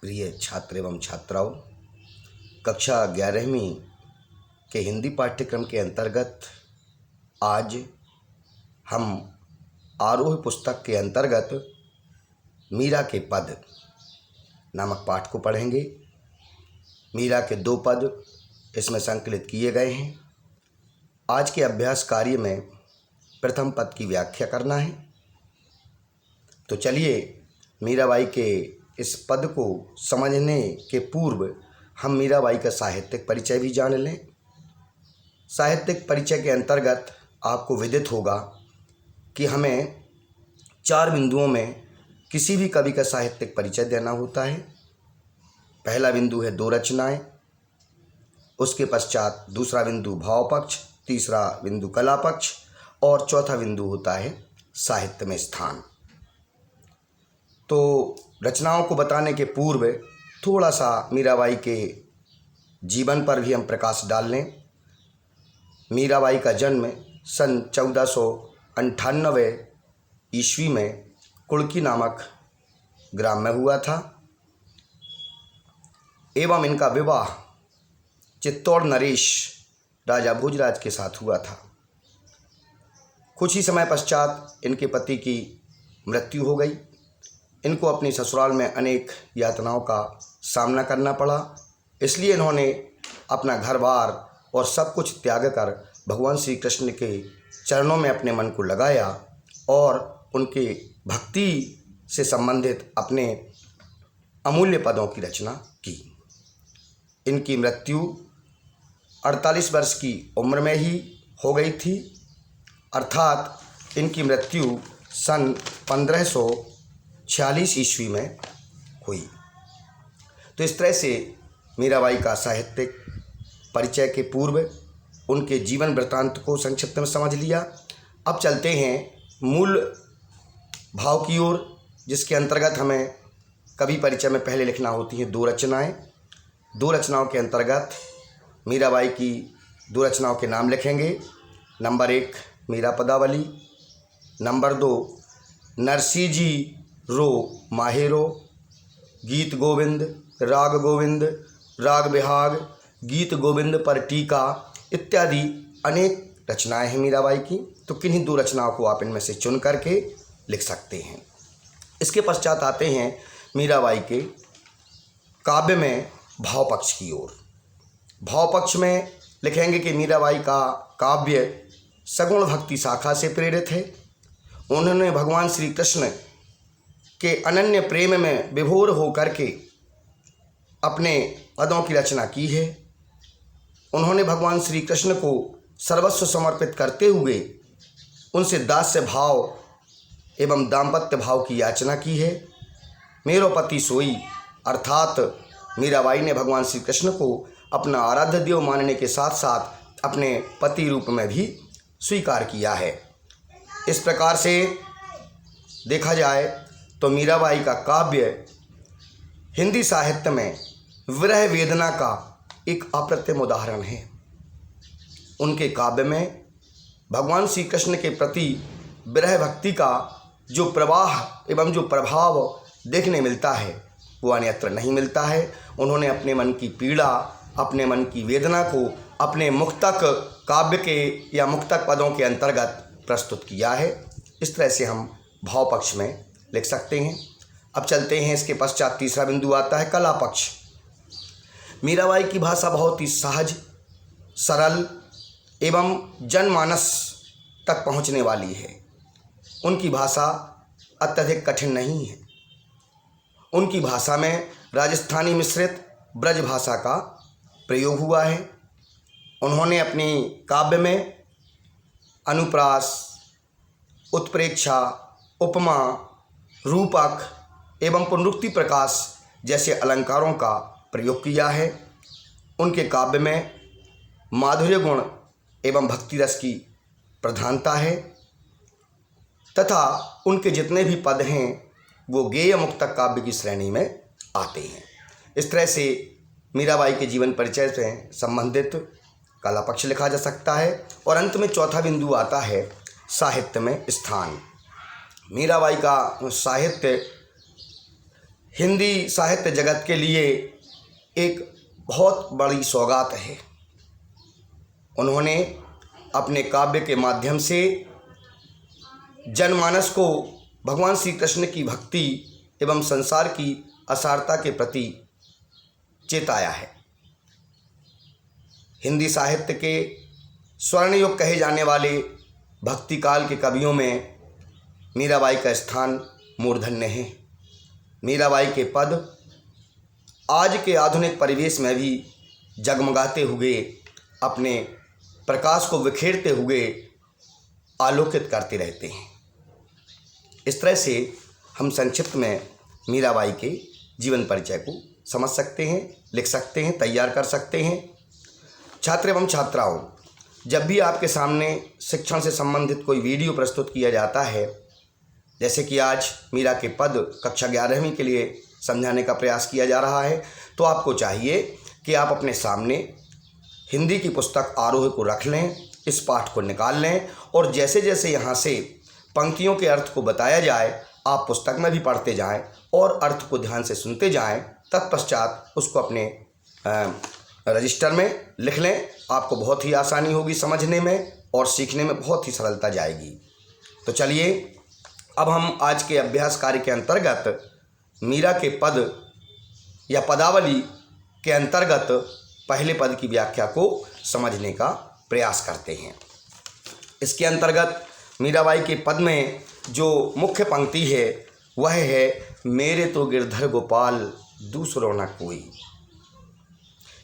प्रिय छात्र एवं छात्राओं, कक्षा 11वीं के हिंदी पाठ्यक्रम के अंतर्गत आज हम आरोह पुस्तक के अंतर्गत मीरा के पद नामक पाठ को पढ़ेंगे। मीरा के 2 पद इसमें संकलित किए गए हैं। आज के अभ्यास कार्य में प्रथम पद की व्याख्या करना है। तो चलिए मीराबाई के इस पद को समझने के पूर्व हम मीराबाई का साहित्यिक परिचय भी जान लें। साहित्यिक परिचय के अंतर्गत आपको विदित होगा कि हमें 4 बिंदुओं में किसी भी कवि का साहित्यिक परिचय देना होता है। पहला बिंदु है 2 रचनाएं, उसके पश्चात दूसरा बिंदु भाव पक्ष, तीसरा बिंदु कला पक्ष और चौथा बिंदु होता है साहित्य में स्थान। तो रचनाओं को बताने के पूर्व थोड़ा सा मीराबाई के जीवन पर भी हम प्रकाश डाल लें। मीराबाई का जन्म सन 1498 ईस्वी में कुड़की नामक ग्राम में हुआ था एवं इनका विवाह चित्तौड़ नरेश राजा भोजराज के साथ हुआ था। कुछ ही समय पश्चात इनके पति की मृत्यु हो गई। इनको अपनी ससुराल में अनेक यातनाओं का सामना करना पड़ा, इसलिए इन्होंने अपना घर बार और सब कुछ त्याग कर भगवान श्री कृष्ण के चरणों में अपने मन को लगाया और उनके भक्ति से संबंधित अपने अमूल्य पदों की रचना की। इनकी मृत्यु 48 वर्ष की उम्र में ही हो गई थी, अर्थात इनकी मृत्यु सन 1546 ईस्वी में हुई। तो इस तरह से मीराबाई का साहित्यिक परिचय के पूर्व उनके जीवन वृत्तांत को संक्षिप्त में समझ लिया। अब चलते हैं मूल भाव की ओर, जिसके अंतर्गत हमें कवि परिचय में पहले लिखना होती हैं 2 रचनाएं। 2 रचनाओं के अंतर्गत मीराबाई की 2 रचनाओं के नाम लिखेंगे। नंबर 1 मीरा पदावली, नंबर 2 नरसी जी रो माहेरो, गीत गोविंद, राग बिहाग, गीत गोविंद पर टीका इत्यादि अनेक रचनाएं हैं मीराबाई की। तो किन्हीं 2 रचनाओं को आप इनमें से चुन करके लिख सकते हैं। इसके पश्चात आते हैं मीराबाई के काव्य में भाव पक्ष की ओर। भाव पक्ष में लिखेंगे कि मीराबाई का काव्य सगुण भक्ति शाखा से प्रेरित है। उन्होंने भगवान श्री कृष्ण के अनन्य प्रेम में विभोर होकर के अपने पदों की रचना की है। उन्होंने भगवान श्री कृष्ण को सर्वस्व समर्पित करते हुए उनसे दास्य भाव एवं दाम्पत्य भाव की याचना की है। मेरो पति सोई, अर्थात मीराबाई ने भगवान श्री कृष्ण को अपना आराध्य देव मानने के साथ साथ अपने पति रूप में भी स्वीकार किया है। इस प्रकार से देखा जाए तो मीराबाई का काव्य हिंदी साहित्य में विरह वेदना का एक अप्रतिम उदाहरण है। उनके काव्य में भगवान श्री कृष्ण के प्रति विरह भक्ति का जो प्रवाह एवं जो प्रभाव देखने मिलता है वो अन्यत्र नहीं मिलता है। उन्होंने अपने मन की पीड़ा, अपने मन की वेदना को अपने मुक्तक काव्य के या मुक्तक पदों के अंतर्गत प्रस्तुत किया है। इस तरह से हम भाव पक्ष में लिख सकते हैं। अब चलते हैं, इसके पश्चात तीसरा बिंदु आता है कला पक्ष। मीराबाई की भाषा बहुत ही सहज, सरल एवं जनमानस तक पहुंचने वाली है। उनकी भाषा अत्यधिक कठिन नहीं है। उनकी भाषा में राजस्थानी मिश्रित ब्रज भाषा का प्रयोग हुआ है। उन्होंने अपनी काव्य में अनुप्रास, उत्प्रेक्षा, उपमा, रूपक एवं पुनरुक्ति प्रकाश जैसे अलंकारों का प्रयोग किया है। उनके काव्य में माधुर्य गुण एवं भक्ति रस की प्रधानता है तथा उनके जितने भी पद हैं वो गेय मुक्तक काव्य की श्रेणी में आते हैं। इस तरह से मीराबाई के जीवन परिचय से संबंधित कला पक्ष लिखा जा सकता है। और अंत में चौथा बिंदु आता है साहित्य में स्थान। मीराबाई का साहित्य हिंदी साहित्य जगत के लिए एक बहुत बड़ी सौगात है। उन्होंने अपने काव्य के माध्यम से जनमानस को भगवान श्री कृष्ण की भक्ति एवं संसार की असारता के प्रति चेताया है। हिंदी साहित्य के स्वर्ण युग कहे जाने वाले भक्ति काल के कवियों में मीराबाई का स्थान मूर्धन्य है। मीराबाई के पद आज के आधुनिक परिवेश में भी जगमगाते हुए अपने प्रकाश को बिखेरते हुए आलोकित करते रहते हैं। इस तरह से हम संक्षिप्त में मीराबाई के जीवन परिचय को समझ सकते हैं, लिख सकते हैं, तैयार कर सकते हैं। छात्र एवं छात्राओं, जब भी आपके सामने शिक्षण से संबंधित कोई वीडियो प्रस्तुत किया जाता है, जैसे कि आज मीरा के पद कक्षा 11वीं के लिए समझाने का प्रयास किया जा रहा है, तो आपको चाहिए कि आप अपने सामने हिंदी की पुस्तक आरोह को रख लें, इस पाठ को निकाल लें और जैसे जैसे यहाँ से पंक्तियों के अर्थ को बताया जाए आप पुस्तक में भी पढ़ते जाएं और अर्थ को ध्यान से सुनते जाएं। तत्पश्चात उसको अपने रजिस्टर में लिख लें। आपको बहुत ही आसानी होगी समझने में और सीखने में बहुत ही सरलता जाएगी। तो चलिए अब हम आज के अभ्यास कार्य के अंतर्गत मीरा के पद या पदावली के अंतर्गत पहले पद की व्याख्या को समझने का प्रयास करते हैं। इसके अंतर्गत मीराबाई के पद में जो मुख्य पंक्ति है वह है, मेरे तो गिरधर गोपाल दूसरो न कोई।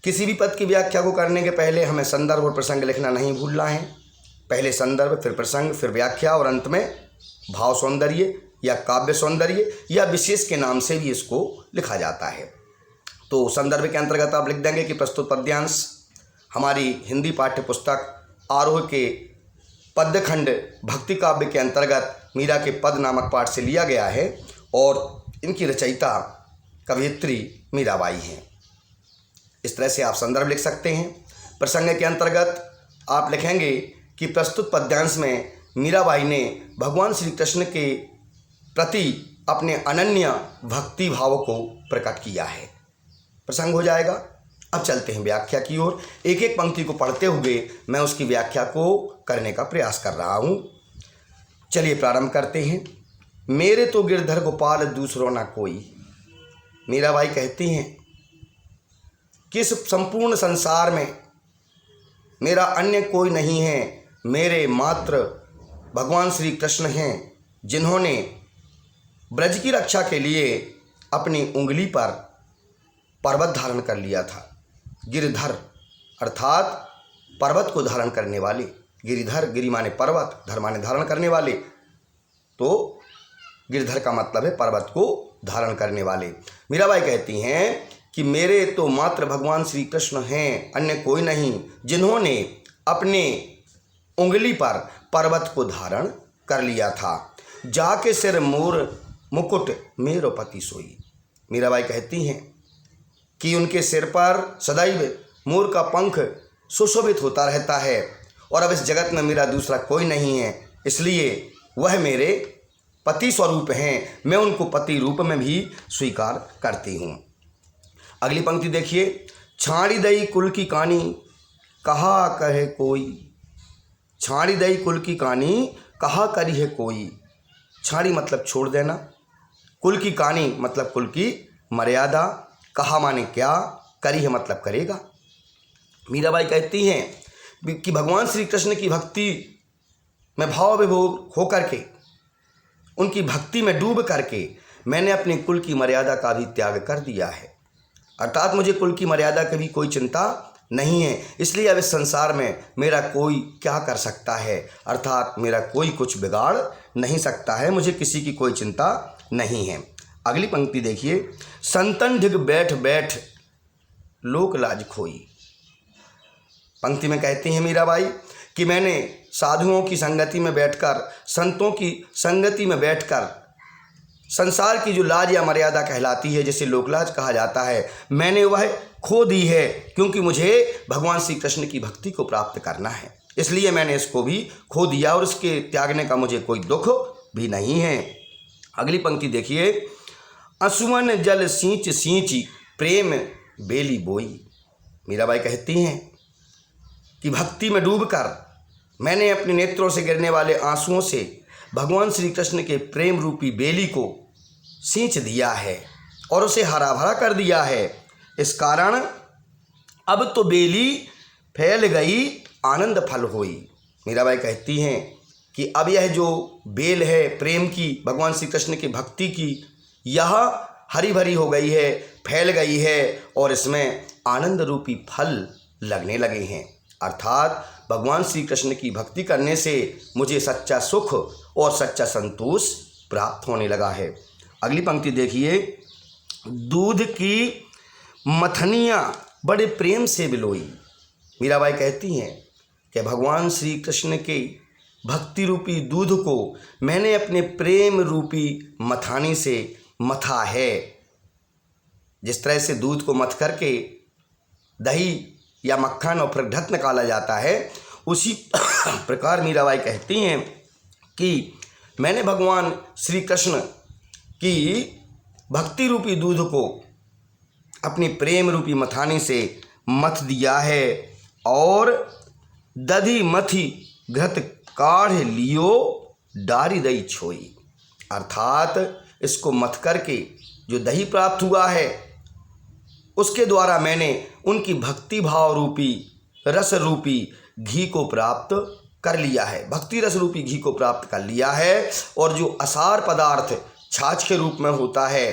किसी भी पद की व्याख्या को करने के पहले हमें संदर्भ और प्रसंग लिखना नहीं भूलना है। पहले संदर्भ, फिर प्रसंग, फिर व्याख्या और अंत में भाव सौंदर्य या काव्य सौंदर्य या विशेष के नाम से भी इसको लिखा जाता है। तो संदर्भ के अंतर्गत आप लिख देंगे कि प्रस्तुत पद्यांश हमारी हिंदी पाठ्य पुस्तक आरोह के पद्यखंड भक्ति काव्य के अंतर्गत मीरा के पद नामक पाठ से लिया गया है और इनकी रचयिता कवयित्री मीराबाई हैं। इस तरह से आप संदर्भ लिख सकते हैं। प्रसंग के अंतर्गत आप लिखेंगे कि प्रस्तुत पद्यांश में मीराबाई ने भगवान श्री कृष्ण के प्रति अपने अनन्य भक्ति भाव को प्रकट किया है। प्रसंग हो जाएगा। अब चलते हैं व्याख्या की ओर। एक एक पंक्ति को पढ़ते हुए मैं उसकी व्याख्या को करने का प्रयास कर रहा हूँ। चलिए प्रारंभ करते हैं। मेरे तो गिरधर गोपाल दूसरो ना कोई। मीराबाई कहती हैं कि इस संपूर्ण संसार में मेरा अन्य कोई नहीं है, मेरे मात्र भगवान श्री कृष्ण हैं, जिन्होंने ब्रज की रक्षा के लिए अपनी उंगली पर पर्वत धारण कर लिया था। गिरधर अर्थात पर्वत को धारण करने वाले, गिरिधर, गिरि माने पर्वत, धर माने धारण करने वाले, तो गिरधर का मतलब है पर्वत को धारण करने वाले। मीराबाई कहती हैं कि मेरे तो मात्र भगवान श्री कृष्ण हैं, अन्य कोई नहीं, जिन्होंने अपने उंगली पर पर्वत को धारण कर लिया था। जाके सिर मोर मुकुट मेरो पति सोई। मीराबाई कहती हैं कि उनके सिर पर सदैव मोर का पंख सुशोभित होता रहता है और अब इस जगत में मेरा दूसरा कोई नहीं है, इसलिए वह मेरे पति स्वरूप हैं। मैं उनको पति रूप में भी स्वीकार करती हूँ। अगली पंक्ति देखिए। छाड़ी दई कुल की कहानी कहा कहे कोई। छाड़ी दई कुल की कहानी कहा करी है कोई। छाड़ी मतलब छोड़ देना, कुल की कहानी मतलब कुल की मर्यादा, कहा माने क्या, करी है मतलब करेगा। मीराबाई कहती हैं कि भगवान श्री कृष्ण की भक्ति में भाव विभोर होकर के, उनकी भक्ति में डूब करके मैंने अपनी कुल की मर्यादा का भी त्याग कर दिया है। अर्थात मुझे कुल की मर्यादा की भी कोई चिंता नहीं है, इसलिए अब इस संसार में मेरा कोई क्या कर सकता है, अर्थात मेरा कोई कुछ बिगाड़ नहीं सकता है, मुझे किसी की कोई चिंता नहीं है। अगली पंक्ति देखिए। संतन ढिग बैठ बैठ लोक लाज खोई। पंक्ति में कहती हैं मीराबाई कि मैंने साधुओं की संगति में बैठकर, संतों की संगति में बैठकर संसार की जो लाज या मर्यादा कहलाती है, जिसे लोकलाज कहा जाता है, मैंने वह खो दी है, क्योंकि मुझे भगवान श्री कृष्ण की भक्ति को प्राप्त करना है, इसलिए मैंने इसको भी खो दिया और इसके त्यागने का मुझे कोई दुख भी नहीं है। अगली पंक्ति देखिए। असुवन जल सींच सींची प्रेम बेली बोई। मीराबाई कहती हैं कि भक्ति में डूबकर मैंने अपने नेत्रों से गिरने वाले आंसुओं से भगवान श्री कृष्ण के प्रेम रूपी बेली को सींच दिया है और उसे हरा भरा कर दिया है। इस कारण अब तो बेली फैल गई, आनंद फल हुई। मीराबाई कहती हैं कि अब यह जो बेल है प्रेम की, भगवान श्री कृष्ण की भक्ति की, यह हरी भरी हो गई है, फैल गई है और इसमें आनंद रूपी फल लगने लगे हैं। अर्थात भगवान श्री कृष्ण की भक्ति करने से मुझे सच्चा सुख और सच्चा संतोष प्राप्त होने लगा है। अगली पंक्ति देखिए, दूध की मथनियाँ बड़े प्रेम से बिलोई। मीराबाई कहती हैं कि भगवान श्री कृष्ण के भक्ति रूपी दूध को मैंने अपने प्रेम रूपी मथानी से मथा है। जिस तरह से दूध को मथ करके दही या मक्खन और फिर घृत निकाला जाता है, उसी प्रकार मीराबाई कहती हैं कि मैंने भगवान श्री कृष्ण की भक्ति रूपी दूध को अपनी प्रेम रूपी मथानी से मथ दिया है और दधी मथी घृत काढ़ लियो डारी दई छोई। अर्थात इसको मथ करके जो दही प्राप्त हुआ है उसके द्वारा मैंने उनकी भक्ति भाव रूपी रस रूपी घी को प्राप्त कर लिया है, भक्ति रस रूपी घी को प्राप्त कर लिया है। और जो असार पदार्थ छाछ के रूप में होता है,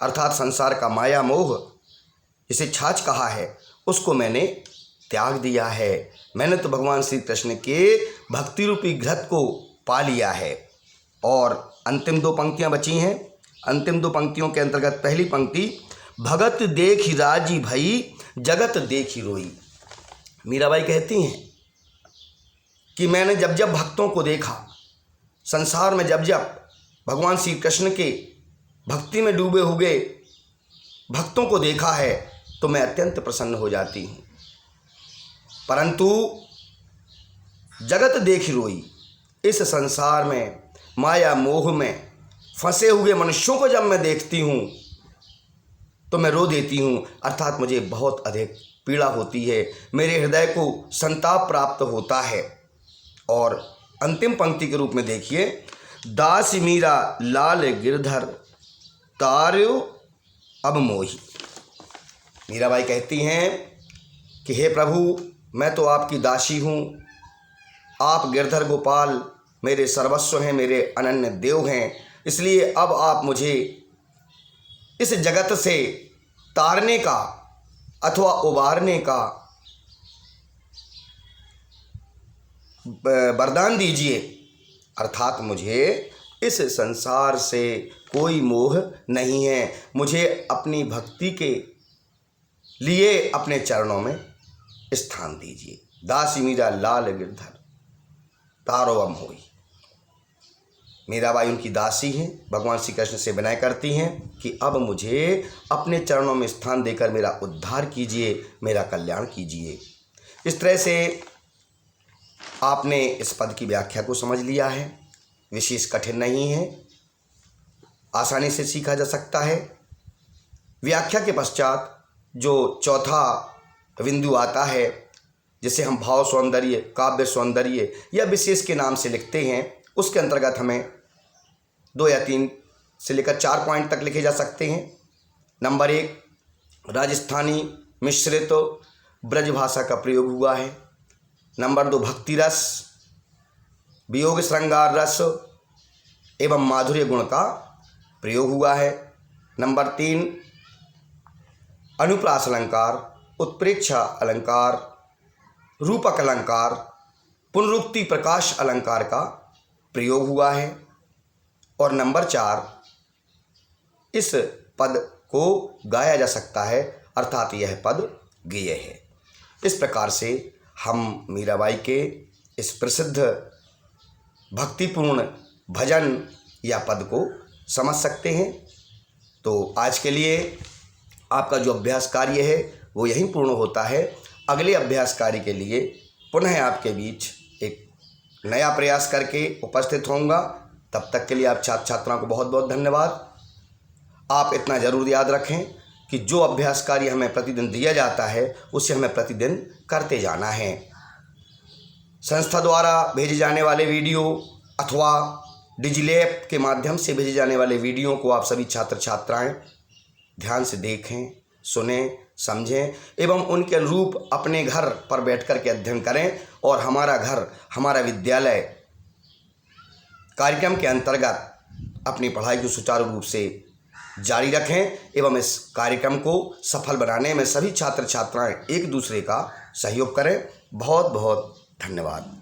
अर्थात संसार का माया मोह जिसे छाछ कहा है, उसको मैंने त्याग दिया है। मैंने तो भगवान श्री कृष्ण के भक्ति रूपी घृत को पा लिया है। और अंतिम दो पंक्तियां बची हैं। अंतिम दो पंक्तियों के अंतर्गत पहली पंक्ति, भगत देखी राजी भई जगत देखी रोई। मीराबाई कहती हैं कि मैंने जब जब भक्तों को देखा, संसार में जब जब भगवान श्री कृष्ण के भक्ति में डूबे हुए भक्तों को देखा है तो मैं अत्यंत प्रसन्न हो जाती हूँ, परंतु जगत देखी रोई। इस संसार में माया मोह में फंसे हुए मनुष्यों को जब मैं देखती हूँ तो मैं रो देती हूँ, अर्थात मुझे बहुत अधिक पीड़ा होती है, मेरे हृदय को संताप प्राप्त होता है। और अंतिम पंक्ति के रूप में देखिए, दास मीरा लाल गिरधर तार्यो अब मोही। मीराबाई कहती हैं कि हे प्रभु, मैं तो आपकी दासी हूँ, आप गिरधर गोपाल मेरे सर्वस्व हैं, मेरे अनन्य देव हैं, इसलिए अब आप मुझे इस जगत से तारने का अथवा उबारने का वरदान दीजिए। अर्थात मुझे इस संसार से कोई मोह नहीं है, मुझे अपनी भक्ति के लिए अपने चरणों में स्थान दीजिए। दासी मीरा लाल गिरधर तारो अब मोही। मीराबाई उनकी दासी हैं, भगवान श्री कृष्ण से विनय करती हैं कि अब मुझे अपने चरणों में स्थान देकर मेरा उद्धार कीजिए, मेरा कल्याण कीजिए। इस तरह से आपने इस पद की व्याख्या को समझ लिया है, विशेष कठिन नहीं है, आसानी से सीखा जा सकता है। व्याख्या के पश्चात जो चौथा बिंदु आता है, जिसे हम भाव सौंदर्य, काव्य सौंदर्य या विशेष के नाम से लिखते हैं, उसके अंतर्गत हमें 2 या 3 से लेकर 4 पॉइंट तक लिखे जा सकते हैं। नंबर 1, राजस्थानी मिश्रित ब्रज भाषा का प्रयोग हुआ है। नंबर 2, भक्ति रस, वियोग श्रृंगार रस एवं माधुर्य गुण का प्रयोग हुआ है। नंबर 3, अनुप्रास अलंकार, उत्प्रेक्षा अलंकार, रूपक अलंकार, पुनरुक्ति प्रकाश अलंकार का प्रयोग हुआ है। और नंबर 4, इस पद को गाया जा सकता है, अर्थात यह पद गेय है। इस प्रकार से हम मीराबाई के इस प्रसिद्ध भक्तिपूर्ण भजन या पद को समझ सकते हैं। तो आज के लिए आपका जो अभ्यास कार्य है वो यहीं पूर्ण होता है। अगले अभ्यास कार्य के लिए पुनः आपके बीच एक नया प्रयास करके उपस्थित होऊंगा। तब तक के लिए आप छात्र छात्राओं को बहुत बहुत धन्यवाद। आप इतना ज़रूर याद रखें कि जो अभ्यास कार्य हमें प्रतिदिन दिया जाता है उसे हमें प्रतिदिन करते जाना है। संस्था द्वारा भेजे जाने वाले वीडियो अथवा डिजिलैब के माध्यम से भेजे जाने वाले वीडियो को आप सभी छात्र छात्राएं ध्यान से देखें, सुनें, समझें एवं उनके अनुरूप अपने घर पर बैठकर के अध्ययन करें और हमारा घर हमारा विद्यालय कार्यक्रम के अंतर्गत अपनी पढ़ाई को सुचारू रूप से जारी रखें एवं इस कार्यक्रम को सफल बनाने में सभी छात्र छात्राएं एक दूसरे का सहयोग करें। बहुत बहुत धन्यवाद।